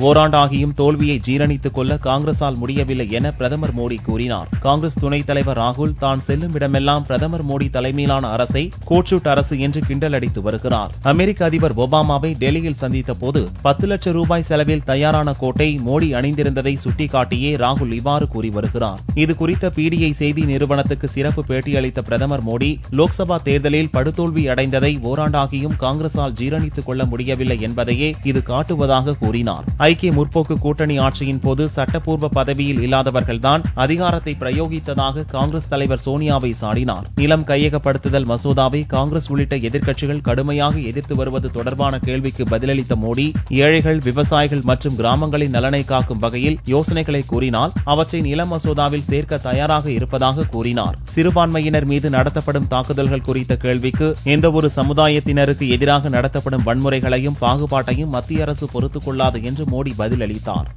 ஓராண்டாகியும் தோல்வியை ஜீரணித்துக் கொள்ள காங்கிரசால் முடியவில்லை என பிரதமர் மோடி கூறினார். காங்கிரஸ் துணைத் தலைவர் ராகுல் தான் செல்லும் இடமெல்லாம் பிரதமர் மோடி தலைமையிலான அரசை கோட்ஷூட் அரசு என்று கிண்டல் அடித்து வருகிறார். அமெரிக்க அதிபர் ஒபாமாவை டெல்லியில் சந்தித்த போது 10 லட்சம் ரூபாய் செலவில் தயாரான கோட்டை மோடி அணிந்திருந்ததை சுட்டிக்காட்டியே ராகுல் இவ்வாறு கூறி வருகிறார். இது குறித்த பிடிஐ செய்தி நிறுவனத்துக்கு சிறப்பு பேட்டியளித்த பிரதமர் மோடி லோக்சபா தேர்தலில் படுதோல்வி அடைந்ததை ஓராண்டாகியும் காங்கிரசால் ஜீரணித்துக் கொள்ள முடியவில்லை என்பதையே இது காட்டுவதாக கூறினார். ஐக்கிய முற்போக்கு கூட்டணி ஆட்சியின் போது சட்டப்பூர்வ பதவியில் இல்லாதவர்கள்தான் அதிகாரத்தை பிரயோகித்ததாக காங்கிரஸ் தலைவர் சோனியாவை சாடினார். நிலம் கையகப்படுத்துதல் மசோதாவை காங்கிரஸ் உள்ளிட்ட எதிர்க்கட்சிகள் கடுமையாக எதிர்த்து வருவது தொடர்பான கேள்விக்கு பதிலளித்த மோடி ஏழைகள், விவசாயிகள் மற்றும் கிராமங்களின் நலனை காக்கும் வகையில் யோசனைகளை கூறினால் அவற்றை நில மசோதாவில் சேர்க்க தயாராக இருப்பதாக கூறினார். சிறுபான்மையினர் மீது நடத்தப்படும் தாக்குதல்கள் குறித்த கேள்விக்கு எந்தவொரு சமுதாயத்தினருக்கு எதிராக நடத்தப்படும் வன்முறைகளையும் பாகுபாட்டையும் மத்திய அரசு பொறுத்துக் கொள்ளாது என்று மோடி பதிலளித்தார்.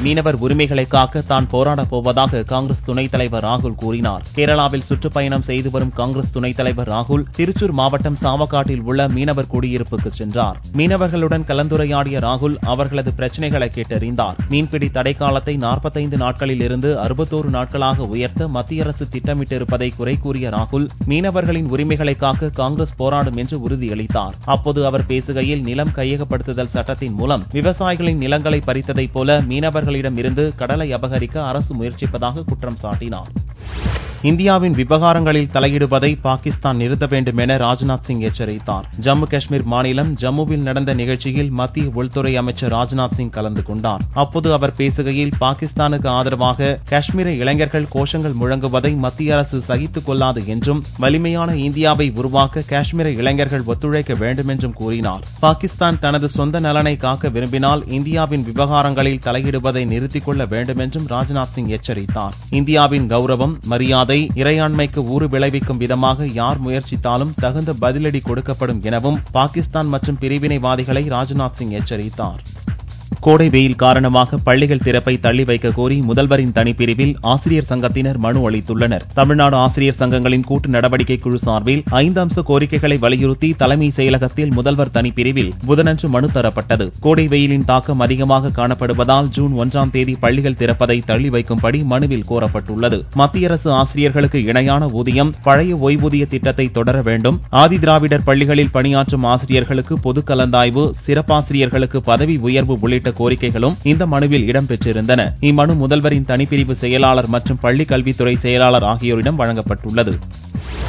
மீனவர் உரிமைகளை காக்க தான் போராடப் போவதாக காங்கிரஸ் துணைத் தலைவர் ராகுல் கூறினார். கேரளாவில் சுற்றுப்பயணம் செய்து வரும் காங்கிரஸ் துணைத் தலைவர் ராகுல் திருச்சூர் மாவட்டம் சாவக்காட்டில் உள்ள மீனவர் குடியிருப்புக்கு சென்றார். மீனவர்களுடன் கலந்துரையாடிய ராகுல் அவர்களது பிரச்சினைகளை கேட்டறிந்தார். மீன்பிடி தடைக்காலத்தை 45 நாட்களில் இருந்து 61 நாட்களாக உயர்த்த மத்திய அரசு திட்டமிட்டிருப்பதை குறை கூறிய ராகுல் மீனவர்களின் உரிமைகளை காக்க காங்கிரஸ் போராடும் என்று உறுதியளித்தார். அப்போது அவர் பேசுகையில் நிலம் கையகப்படுத்துதல் சட்டத்தின் மூலம் விவசாயிகளின் நிலங்களை பறித்ததைப் போல மீனவர்களிடம் இருந்து கடலை அபகரிக்க அரசு முயற்சிப்பதாக குற்றம் சாட்டினார். இந்தியாவின் விவகாரங்களில் தலையிடுவதை பாகிஸ்தான் நிறுத்த வேண்டும் என ராஜ்நாத் சிங் எச்சரித்தார். ஜம்மு காஷ்மீர் மாநிலம் ஜம்முவில் நடந்த நிகழ்ச்சியில் மத்திய உள்துறை அமைச்சர் ராஜ்நாத் சிங் கலந்து கொண்டார். அப்போது அவர் பேசுகையில் பாகிஸ்தானுக்கு ஆதரவாக காஷ்மீர இளைஞர்கள் கோஷங்கள் முழங்குவதை மத்திய அரசு சகித்துக் கொள்ளாது என்றும் வலிமையான இந்தியாவை உருவாக்க காஷ்மீர இளைஞர்கள் ஒத்துழைக்க வேண்டும் என்றும் கூறினார். பாகிஸ்தான் தனது சொந்த நலனை காக்க விரும்பினால் இந்தியாவின் விவகாரங்களில் தலையிடுவதை நிறுத்திக் கொள்ள வேண்டும் என்றும் ராஜ்நாத் சிங் எச்சரித்தார். இந்தியாவின் கௌரவம், மரியாதை, இறையாண்மைக்கு ஊறு விளைவிக்கும் விதமாக யார் முயற்சித்தாலும் தகுந்த பதிலடி கொடுக்கப்படும் எனவும் பாகிஸ்தான் மற்றும் பிரிவினைவாதிகளை ராஜ்நாத் சிங் எச்சரித்தார். கோடை வெயில் காரணமாக பள்ளிகள் திறப்பை தள்ளி வைக்க கோரி முதல்வரின் தனிப்பிரிவில் ஆசிரியர் சங்கத்தினர் மனு அளித்துள்ளனர். தமிழ்நாடு ஆசிரியர் சங்கங்களின் கூட்டு நடவடிக்கை குழு சார்பில் 5 அம்ச கோரிக்கைகளை வலியுறுத்தி தலைமை செயலகத்தில் முதல்வர் தனிப்பிரிவில் புதனன்று மனு தரப்பட்டது. கோடை வெயிலின் தாக்கம் அதிகமாக காணப்படுவதால் ஜூன் 1ஆம் தேதி பள்ளிகள் திறப்பதை தள்ளி வைக்கும்படி மனுவில் கோரப்பட்டுள்ளது. மத்திய அரசு ஆசிரியர்களுக்கு இணையான ஊதியம், பழைய ஓய்வூதிய திட்டத்தை தொடர வேண்டும், ஆதி திராவிடர் பள்ளிகளில் பணியாற்றும் ஆசிரியர்களுக்கு பொது கலந்தாய்வு, சிறப்பாசிரியர்களுக்கு பதவி உயர்வு உள்ளிட்ட கோரிக்கைகளும் இந்த மனுவில் இடம்பெற்றிருந்தன. இம்மனு முதல்வரின் தனிப்பிரிவு செயலாளர் மற்றும் பள்ளிக் கல்வித்துறை செயலாளர் ஆகியோரிடம் வழங்கப்பட்டுள்ளது.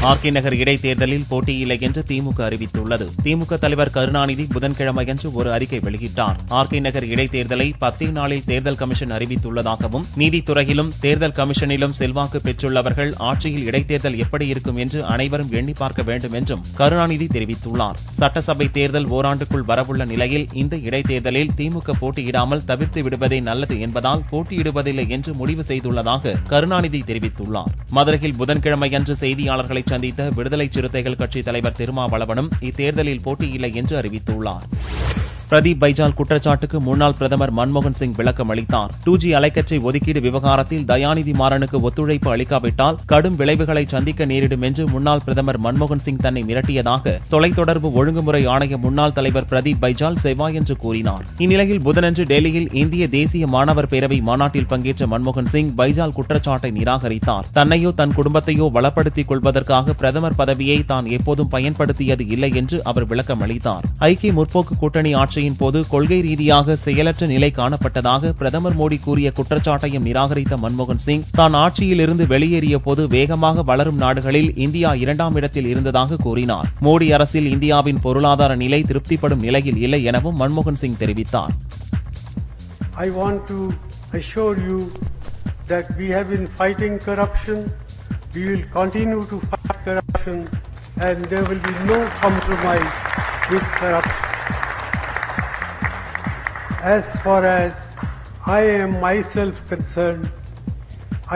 ஆர்கே நகர் இடைத்தேர்தலில் போட்டியில்லை என்று திமுக அறிவித்துள்ளது. திமுக தலைவர் கருணாநிதி புதன்கிழமையன்று ஒரு அறிக்கை வெளியிட்டார். ஆர்கே நகர் இடைத்தேர்தலை 10 நாளில் தேர்தல் கமிஷன் அறிவித்துள்ளதாகவும் நீதித்துறையிலும் தேர்தல் கமிஷனிலும் செல்வாக்கு பெற்றுள்ளவர்கள் ஆட்சியில் இடைத்தேர்தல் எப்படி இருக்கும் என்று அனைவரும் எண்ணி பார்க்க வேண்டும் என்றும் கருணாநிதி தெரிவித்துள்ளார். சட்டசபை தேர்தல் ஓராண்டுக்குள் வரவுள்ள நிலையில் இந்த இடைத்தேர்தலில் திமுக போட்டியிடாமல் தவிர்த்து விடுவதே நல்லது என்பதால் போட்டியிடுவதில்லை என்று முடிவு செய்துள்ளதாக கருணாநிதி தெரிவித்துள்ளார். மதுரையில் புதன்கிழமையன்று செய்தியாளர்களை சந்தித்த விடுதலை சிறுத்தைகள் கட்சித் தலைவர் திருமாவளவனும் இத்தேர்தலில் போட்டியில்லை என்று அறிவித்துள்ளார். பிரதீப் பைஜால் குற்றச்சாட்டுக்கு முன்னாள் பிரதமர் மன்மோகன் சிங் விளக்கம் அளித்தார். 2G அலைக்கற்றை ஒதுக்கீடு விவகாரத்தில் தயாநிதி மாறனுக்கு ஒத்துழைப்பு அளிக்காவிட்டால் கடும் விளைவுகளை சந்திக்க நேரிடும் என்று முன்னாள் பிரதமர் மன்மோகன் சிங் தன்னை மிரட்டியதாக தொலைத்தொடர்பு ஒழுங்குமுறை ஆணைய முன்னாள் தலைவர் பிரதீப் பைஜால் செவ்வாயன்று கூறினார். இந்நிலையில் புதனன்று டெல்லியில் இந்திய தேசிய மாணவர் பேரவை மாநாட்டில் பங்கேற்ற மன்மோகன் சிங் பைஜால் குற்றச்சாட்டை நிராகரித்தார். தன்னையோ தன் குடும்பத்தையோ வளப்படுத்திக் கொள்வதற்காக பிரதமர் பதவியை தான் எப்போதும் பயன்படுத்தியது இல்லை என்று அவர் விளக்கம் அளித்தார். ஐக்கிய முற்போக்கு கூட்டணி ஆட்சி போது கொள்கை ரீதியாக செயலற்ற நிலை காணப்பட்டதாக பிரதமர் மோடி கூறிய குற்றச்சாட்டையும் நிராகரித்த மன்மோகன் சிங் தான் ஆட்சியில் இருந்து வெளியேறிய போது வேகமாக வளரும் நாடுகளில் இந்தியா 2ஆம் இடத்தில் இருந்ததாக கூறினார். மோடி அரசில் இந்தியாவின் பொருளாதார நிலை திருப்திப்படும் நிலையில் இல்லை எனவும் மன்மோகன் சிங் தெரிவித்தார். I want to assure you that we have been fighting corruption. We will continue to fight corruption and there will be no compromise with corruption. As far as I am myself concerned,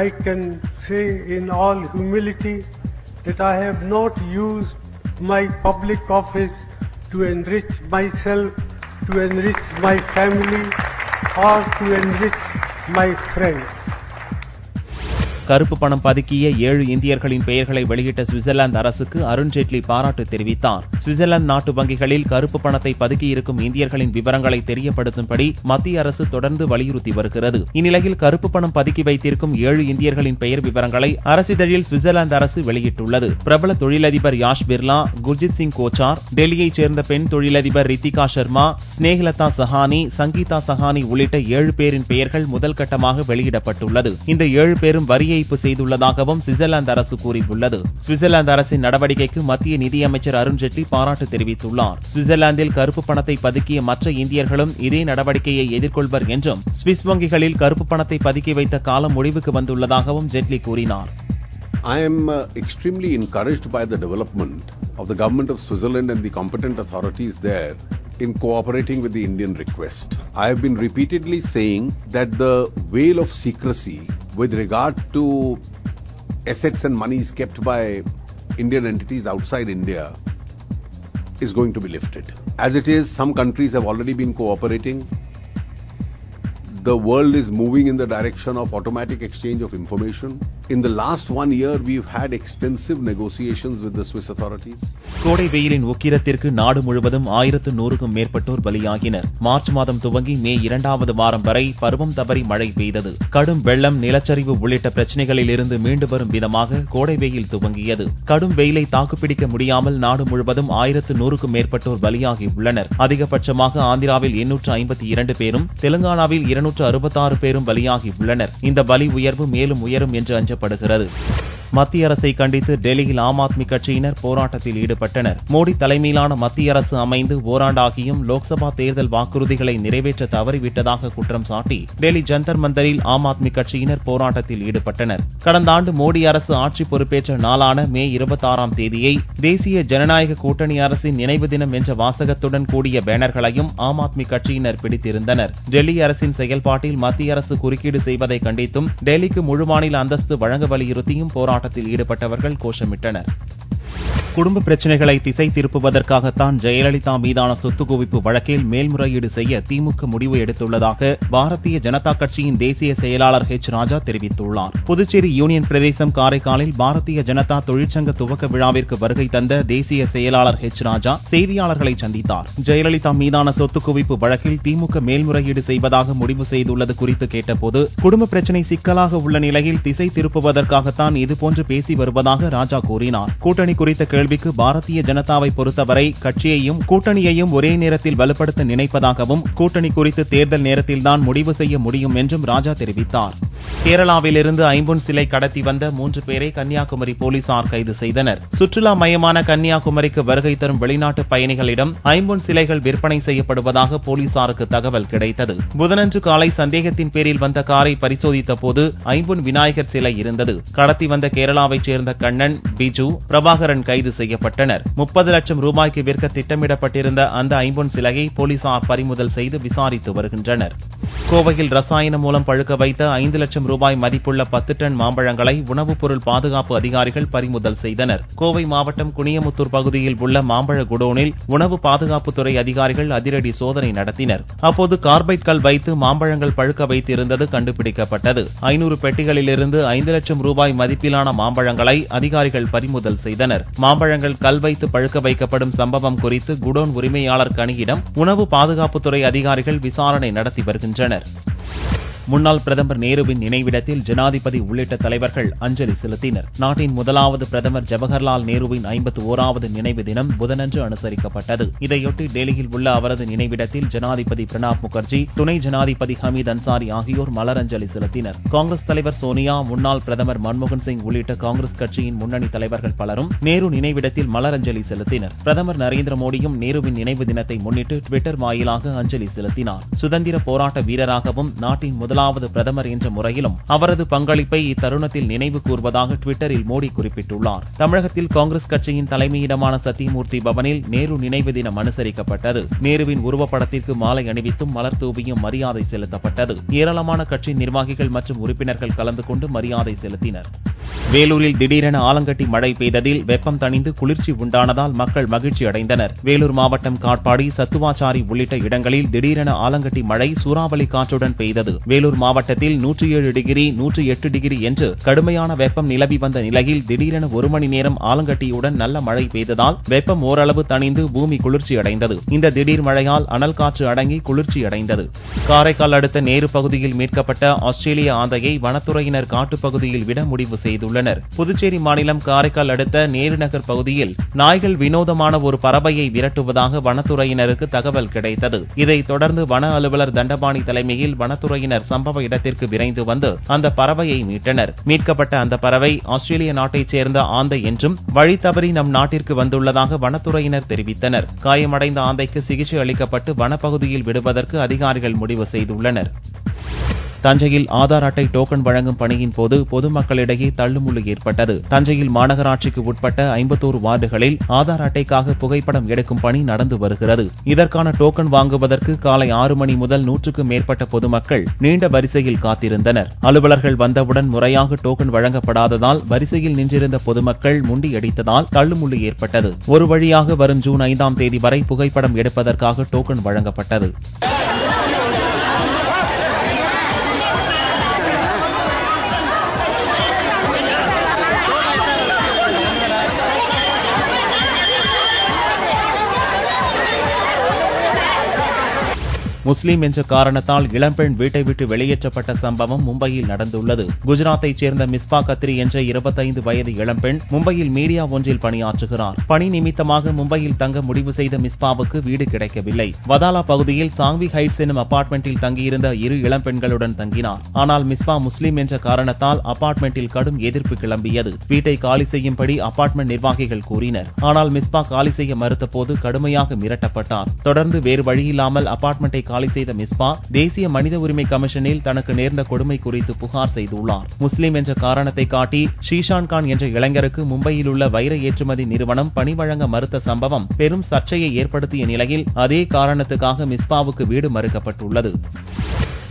I can say in all humility that I have not used my public office to enrich myself, to enrich my family, or to enrich my friends. கருப்பு பணம் பதுக்கிய 7 இந்தியர்களின் பெயர்களை வெளியிட்ட Switzerland அரசுக்கு அருண்ஜேட்லி பாராட்டு தெரிவித்தார். Switzerland நாட்டு வங்கிகளில் கருப்பு பணத்தை பதுக்கியிருக்கும் இந்தியர்களின் விவரங்களை தெரியப்படுத்தும்படி மத்திய அரசு தொடர்ந்து வலியுறுத்தி வருகிறது. இந்நிலையில் கருப்பு பணம் பதுக்கி வைத்திருக்கும் 7 இந்தியர்களின் பெயர் விவரங்களை அரசிதழில் சுவிட்சர்லாந்து அரசு வெளியிட்டுள்ளது. பிரபல தொழிலதிபர் யாஷ் பிர்லா, குர்ஜித் சிங் கோச்சார், டெல்லியைச் சேர்ந்த பெண் தொழிலதிபர் ரித்திகா சர்மா, ஸ்னேஹலதா சஹானி, சங்கீதா சஹானி உள்ளிட்ட 7 பேரின் பெயர்கள் முதல் கட்டமாக வெளியிடப்பட்டுள்ளது. இந்த 7 பேரும் வரி ஏய்ப்பு செய்துள்ளதாகவும் சுவிட்சர்லாந்து அரசு கூறியுள்ளது. சுவிட்சர்லாந்து அரசின் நடவடிக்கைக்கு மத்திய நிதியமைச்சர் அருண்ஜேட்லி பாராட்டு தெரிவித்துள்ளார். சுவிட்சர்லாந்தில் கருப்பு பணத்தை பதுக்கிய மற்ற இந்தியர்களும் இதே நடவடிக்கையை எதிர்கொள்வர் என்றும், சுவிஸ் வங்கிகளில் கருப்பு பணத்தை பதுக்கி வைத்த காலம் முடிவுக்கு வந்துள்ளதாகவும் ஜேட்லி கூறினார். I am extremely encouraged by the development of the government of Switzerland and the competent authorities there in cooperating with the Indian request. I have been repeatedly saying that the veil of secrecy with regard to assets and monies kept by Indian entities outside India is going to be lifted. As it is, some countries have already been cooperating. The world is moving in the direction of automatic exchange of information. In the last 1 year, we've had extensive negotiations with the Swiss authorities. கோடை வெயிலின் உக்கிரத்திற்கு நாடு முழுவதும் 1100க்கும் மேற்பட்டோர் பலியாகினர். March மாதம் துவங்கி மே 2வது வாரம் வரை பருவம் தவறி மழை பெய்தது. கடும் வெள்ளம், நிலச்சரிவு உள்ளிட்ட பிரச்சனைகளில் இருந்து மீண்டு வரும் விதமாக கோடை வெயில் துவங்கியது. கடும் வெயிலை தாக்குப்பிடிக்க முடியாமல் நாடு முழுவதும் 1100க்கும் மேற்பட்டோர் பலியாகியுள்ளனர். அதிகபட்சமாக ஆந்திராவில் 852 பேரும், தெலுங்கானாவில் 266 பேரும் பலியாகியுள்ளனர். இந்த பலி உயர்வு மேலும் உயரும் என்று அஞ்சப்படுகிறது. மத்திய அரசை கண்டித்து டெல்லியில் ஆம் ஆத்மி கட்சியினர் போராட்டத்தில் ஈடுபட்டனர். மோடி தலைமையிலான மத்திய அரசு அமைந்து ஓராண்டாகியும் லோக்சபா தேர்தல் வாக்குறுதிகளை நிறைவேற்ற தவறிவிட்டதாக குற்றம் சாட்டி டெல்லி ஜந்தர் மந்தரில் ஆம் ஆத்மி கட்சியினர் போராட்டத்தில் ஈடுபட்டனர். கடந்த ஆண்டு மோடி அரசு ஆட்சி பொறுப்பேற்ற நாளான மே 26ஆம் தேதியை தேசிய ஜனநாயக கூட்டணி அரசின் நினைவு தினம் என்ற வாசகத்துடன் கூடிய பேனர்களையும் ஆம் ஆத்மி கட்சியினர் பிடித்திருந்தனர். டெல்லி அரசின் செயல்பாட்டில் மத்திய அரசு குறுக்கீடு செய்வதை கண்டித்தும் டெல்லிக்கு முழு மாநில அந்தஸ்து வழங்க வலியுறுத்தியும் போராட்டத்தில் ஈடுபட்டவர்கள் கோஷமிட்டனர். குடும்ப பிரச்சினைகளை திசை திருப்புவதற்காகத்தான் ஜெயலலிதா மீதான சொத்து குவிப்பு வழக்கில் மேல்முறையீடு செய்ய திமுக முடிவு எடுத்துள்ளதாக பாரதிய ஜனதா கட்சியின் தேசிய செயலாளர் H. ராஜா தெரிவித்துள்ளார். புதுச்சேரி யூனியன் பிரதேசம் காரைக்காலில் பாரதிய ஜனதா தொழிற்சங்க துவக்க விழாவிற்கு வருகை தந்த தேசிய செயலாளர் H. ராஜா செய்தியாளர்களை சந்தித்தார். ஜெயலலிதா மீதான சொத்து குவிப்பு வழக்கில் திமுக மேல்முறையீடு செய்வதாக முடிவு செய்துள்ளது குறித்து கேட்டபோது, குடும்ப பிரச்சினை சிக்கலாக உள்ள நிலையில் திசை திருப்புவதற்காகத்தான் இதுபோன்று பேசி வருவதாக ராஜா கூறினார். கூட்டணி குறித்த கேள்விக்கு பாரதிய ஜனதாவை பொறுத்தவரை கட்சியையும் கூட்டணியையும் ஒரே நேரத்தில் வலுப்படுத்த நினைப்பதாகவும், கூட்டணி குறித்து தேர்தல் நேரத்தில்தான் முடிவு செய்ய முடியும் என்றும் ராஜா தெரிவித்தார். கேரளாவிலிருந்து ஐம்பொன் சிலை கடத்தி வந்த 3 பேரை கன்னியாகுமரி போலீசார் கைது செய்தனர். சுற்றுலா மையமான கன்னியாகுமரிக்கு வருகை தரும் வெளிநாட்டு பயணிகளிடம் ஐம்பொன் சிலைகள் விற்பனை செய்யப்படுவதாக போலீசாருக்கு தகவல் கிடைத்தது. புதனன்று காலை சந்தேகத்தின் பேரில் வந்த காரை பரிசோதித்த போது ஐம்பொன் விநாயகர் சிலை இருந்தது. கடத்தி வந்த கேரளாவைச் சேர்ந்த கண்ணன், பிஜு, பிரபாகரன் கைது செய்யப்பட்டனர். 30 லட்சம் ரூபாய்க்கு விற்க திட்டமிடப்பட்டிருந்த அந்த ஐம்பொன் சிலையை போலீசார் பறிமுதல் செய்து விசாரித்து வருகின்றனர். கோவையில் ரசாயனம் மூலம் பழுக்க வைத்த 5 லட்சம் ரூபாய் மதிப்புள்ள 10 டன் மாம்பழங்களை உணவுப் பொருள் பாதுகாப்பு அதிகாரிகள் பறிமுதல் செய்தனர். கோவை மாவட்டம் குனியமுத்தூர் பகுதியில் உள்ள மாம்பழ குடோனில் உணவு பாதுகாப்புத்துறை அதிகாரிகள் அதிரடி சோதனை நடத்தினர். அப்போது கார்பைட் கல் வைத்து மாம்பழங்கள் பழுக்க வைத்திருந்தது கண்டுபிடிக்கப்பட்டது. 500 பெட்டிகளிலிருந்து 5 லட்சம் ரூபாய் மதிப்பிலான மாம்பழங்களை அதிகாரிகள் பறிமுதல் செய்தனர். மாம்பழங்கள் கல் வைத்து பழுக்க வைக்கப்படும் சம்பவம் குறித்து குடோன் உரிமையாளர் கனியிடம் உணவு பாதுகாப்புத்துறை அதிகாரிகள் விசாரணை நடத்தி வருகின்றனர். முன்னாள் பிரதமர் நேருவின் நினைவிடத்தில் ஜனாதிபதி உள்ளிட்ட தலைவர்கள் அஞ்சலி செலுத்தினர். நாட்டின் முதலாவது பிரதமர் ஜவஹர்லால் நேருவின் 51வது நினைவு தினம் புதனன்று அனுசரிக்கப்பட்டது. இதையொட்டி டெல்லியில் உள்ள அவரது நினைவிடத்தில் ஜனாதிபதி பிரணாப் முகர்ஜி, துணை ஜனாதிபதி ஹமீத் அன்சாரி ஆகியோர் மலரஞ்சலி செலுத்தினர். காங்கிரஸ் தலைவர் சோனியா, முன்னாள் பிரதமர் மன்மோகன் சிங் உள்ளிட்ட காங்கிரஸ் கட்சியின் முன்னணி தலைவர்கள் பலரும் நேரு நினைவிடத்தில் மலரஞ்சலி செலுத்தினர். பிரதமர் நரேந்திர மோடியும் நேருவின் நினைவு தினத்தை முன்னிட்டு டுவிட்டர் வாயிலாக அஞ்சலி செலுத்தினார். சுதந்திர போராட்ட வீரராகவும் நாட்டின் முதலாவது பிரதமர் என்ற முறையிலும் அவரது பங்களிப்பை இத்தருணத்தில் நினைவு கூர்வதாக டுவிட்டரில் மோடி குறிப்பிட்டுள்ளார். தமிழகத்தில் காங்கிரஸ் கட்சியின் தலைமையிடமான சத்தியமூர்த்தி பவனில் நேரு நினைவு தினம் அனுசரிக்கப்பட்டது. நேருவின் உருவப்படத்திற்கு மாலை அணிவித்தும் மலர் தூவியும் மரியாதை செலுத்தப்பட்டது. ஏராளமான கட்சி நிர்வாகிகள் மற்றும் உறுப்பினர்கள் கலந்து கொண்டு மரியாதை செலுத்தினர். வேலூரில் திடீரென ஆலங்கட்டி மழை பெய்ததில் வெப்பம் தணிந்து குளிர்ச்சி உண்டானதால் மக்கள் மகிழ்ச்சி அடைந்தனர். வேலூர் மாவட்டம் காட்பாடி, சத்துவாச்சாரி உள்ளிட்ட இடங்களில் திடீரென ஆலங்கட்டி மழை சூறாவளி காற்றுடன் பெய்தது. வேலூர் மாவட்டத்தில் 107 டிகிரி, 108 டிகிரி என்று கடுமையான வெப்பம் நிலவி வந்த நிலையில் திடீரென 1 மணி நேரம் ஆலங்கட்டியுடன் நல்ல மழை பெய்ததால் வெப்பம் ஓரளவு தணிந்து பூமி குளிர்ச்சி அடைந்தது. இந்த திடீர் மழையால் அனல் காற்று அடங்கி குளிர்ச்சி அடைந்தது. காரைக்கால் அடுத்த நேரு பகுதியில் மீட்கப்பட்ட ஆஸ்திரேலிய ஆந்தையை வனத்துறையினர் காட்டுப்பகுதியில் விட முடிவு செய்துள்ளனர். புதுச்சேரி மாநிலம் காரைக்கால் அடுத்த நேரு நகர் பகுதியில் நாய்கள் வினோதமான ஒரு பறவையை விரட்டுவதாக வனத்துறையினருக்கு தகவல் கிடைத்தது. இதைத் தொடர்ந்து வன அலுவலர் தண்டபாணி தலைமையில் வனத்துறையினர் சம்பவ இடத்திற்கு விரைந்து வந்து அந்த பறவையை மீட்டனர். மீட்கப்பட்ட அந்த பறவை ஆஸ்திரேலிய நாட்டைச் சேர்ந்த ஆந்தை என்றும் வழி தவறி நம் நாட்டிற்கு வந்துள்ளதாக வனத்துறையினர் தெரிவித்தனர். காயமடைந்த ஆந்தைக்கு சிகிச்சை அளிக்கப்பட்டு வனப்பகுதியில் விடுவதற்கு அதிகாரிகள் முடிவு செய்துள்ளனர். தஞ்சையில் ஆதார் அட்டை டோக்கன் வழங்கும் பணியின் போது பொதுமக்களிடையே தள்ளுமுள்ளு ஏற்பட்டது. தஞ்சையில் மாநகராட்சிக்கு உட்பட்ட 51 வார்டுகளில் ஆதார் அட்டைக்காக புகைப்படம் எடுக்கும் பணி நடந்து வருகிறது. இதற்கான டோக்கன் வாங்குவதற்கு காலை 6 மணி முதல் 100க்கும் மேற்பட்ட பொதுமக்கள் நீண்ட வரிசையில் காத்திருந்தனர். அலுவலர்கள் வந்தவுடன் முறையாக டோக்கன் வழங்கப்படாததால் வரிசையில் நின்றிருந்த பொதுமக்கள் முண்டியடித்ததால் தள்ளுமுள்ளு ஏற்பட்டது. ஒரு வழியாக வரும் ஜூன் 5ஆம் தேதி வரை புகைப்படம் எடுப்பதற்காக டோக்கன் வழங்கப்பட்டது. முஸ்லிம் என்ற காரணத்தால் இளம்பெண் வீட்டை விட்டு வெளியேற்றப்பட்ட சம்பவம் மும்பையில் நடந்துள்ளது. குஜராத்தைச் சேர்ந்த மிஸ்பா கத்ரி என்ற 25 வயது இளம்பெண் மும்பையில் மீடியா ஒன்றில் பணியாற்றுகிறார். பணி நிமித்தமாக மும்பையில் தங்க முடிவு செய்த மிஸ்பாவுக்கு வீடு கிடைக்கவில்லை. வதாலா பகுதியில் சாங்வி ஹைட்ஸ் எனும் அபார்ட்மெண்டில் தங்கியிருந்த 2 இளம்பெண்களுடன் தங்கினார். ஆனால் மிஸ்பா முஸ்லிம் என்ற காரணத்தால் அபார்ட்மெண்டில் கடும் எதிர்ப்பு கிளம்பியது. வீட்டை காலி செய்யும்படி அபார்ட்மெண்ட் நிர்வாகிகள் கூறினர். ஆனால் மிஸ்பா காலி செய்ய மறுத்தபோது கடுமையாக மிரட்டப்பட்டார். தொடர்ந்து வேறு வழியில்லாமல் அபார்ட்மெண்டை காலி செய்த மிஸ்பா தேசிய மனித உரிமை கமிஷனில் தனக்கு நேர்ந்த கொடுமை குறித்து புகார் செய்துள்ளார். முஸ்லிம் என்ற காரணத்தை காட்டி ஷீஷான் கான் என்ற இளைஞருக்கு மும்பையில் உள்ள வைர ஏற்றுமதி நிறுவனம் பணி வழங்க மறுத்த சம்பவம் பெரும் சர்ச்சையை ஏற்படுத்திய நிலையில் அதே காரணத்துக்காக மிஸ்பாவுக்கு வீடு மறுக்கப்பட்டுள்ளது.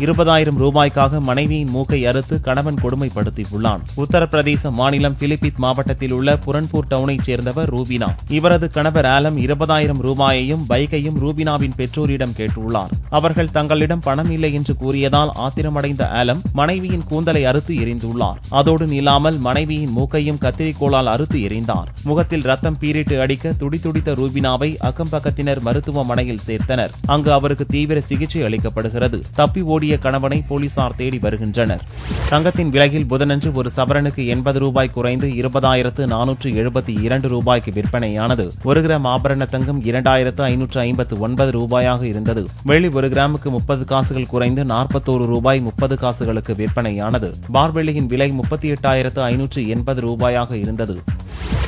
20,000 ரூபாய்க்காக மனைவியின் மூக்கை அறுத்து கணவன் கொடுமைப்படுத்தியுள்ளான். உத்தரப்பிரதேச மாநிலம் பிலிபித் மாவட்டத்தில் உள்ள புரன்பூர் டவுனைச் சேர்ந்தவர் ரூபினா. இவரது கணவர் ஆலம் 20,000 ரூபாயையும் பைக்கையும் ரூபினாவின் பெற்றோரிடம் கேட்டுள்ளார். அவர்கள் தங்களிடம் பணம் இல்லை என்று கூறியதால் ஆத்திரமடைந்த ஆலம் மனைவியின் கூந்தலை அறுத்து எறிந்துள்ளார். அதோடு நில்லாமல் மனைவியின் மூக்கையும் கத்திரிக்கோளால் அறுத்து எறிந்தார். முகத்தில் ரத்தம் பீரிட்டு அடிக்க துடிதுடித்த ரூபினாவை அக்கம்பக்கத்தினர் மருத்துவமனையில் சேர்த்தனர். அங்கு அவருக்கு தீவிர சிகிச்சை அளிக்கப்படுகிறது. தப்பி ஓடிய கணவனை போலீசார் தேடி வருகின்றனர். தங்கத்தின் விலையில் புதனன்று ஒரு சவரனுக்கு 80 ரூபாய் குறைந்து 20,472 ரூபாய்க்கு விற்பனையானது. 1 கிராம் ஆபரண தங்கம் 2,559 ரூபாயாக இருந்தது. வெள்ளி 1 கிராமுக்கு 30 காசுகள் குறைந்து 41 ரூபாய் 30 காசுகளுக்கு விற்பனையானது. பார் வெள்ளியின் விலை 38,580 ரூபாயாக இருந்தது.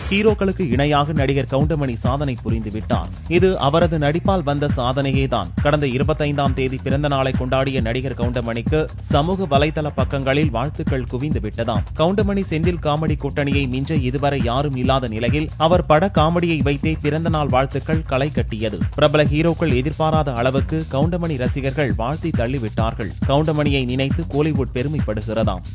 ஹீரோக்களுக்கு இணையாக நடிகர் கவுண்டமணி சாதனை புரிந்துவிட்டார். இது அவரது நடிப்பால் வந்த சாதனையேதான். கடந்த 25ஆம் தேதி பிறந்த நாளை கொண்டாடிய நடிகர் கவுண்டமணிக்கு சமூக வலைதள பக்கங்களில் வாழ்த்துக்கள் குவிந்து விட்டதாம். கவுண்டமணி செந்தில் காமெடி கூட்டணியை மிஞ்ச இதுவரை யாரும் இல்லாத நிலையில் அவர் பட காமெடியை வைத்தே பிறந்த நாள் வாழ்த்துக்கள் களை கட்டியது. பிரபல ஹீரோக்கள் எதிர்பாராத அளவுக்கு கவுண்டமணி ரசிகர்கள் வாழ்த்தி தள்ளிவிட்டார்கள். கவுண்டமணியை நினைத்து கோலிவுட் பெருமைப்படுகிறதாம்.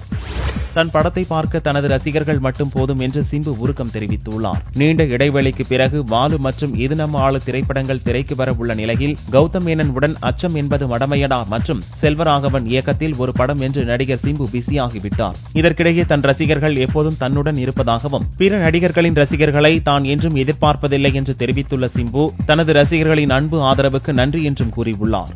தன் படத்தை பார்க்க தனது ரசிகர்கள் மட்டும் போதும் என்று சிம்பு உருக்கம் தெரிவித்துள்ளார். நீண்ட இடைவெளிக்கு பிறகு வாலு மற்றும் இது நம்ம ஆளு திரைப்படங்கள் திரைக்கு வர உள்ள நிலையில் கௌதம் மேனன் உடன் அச்சம் என்பது மடமையடா மற்றும் செல்வராகவன் இயக்கத்தில் ஒரு படம் என்று நடிகர் சிம்பு பிஸியாகிவிட்டார். இதற்கிடையே தன் ரசிகர்கள் எப்போதும் தன்னுடன் இருப்பதாகவும் பிற நடிகர்களின் ரசிகர்களை தான் என்றும் எதிர்பார்ப்பதில்லை என்று தெரிவித்துள்ள சிம்பு தனது ரசிகர்களின் அன்பு ஆதரவுக்கு நன்றி என்றும் கூறியுள்ளார்.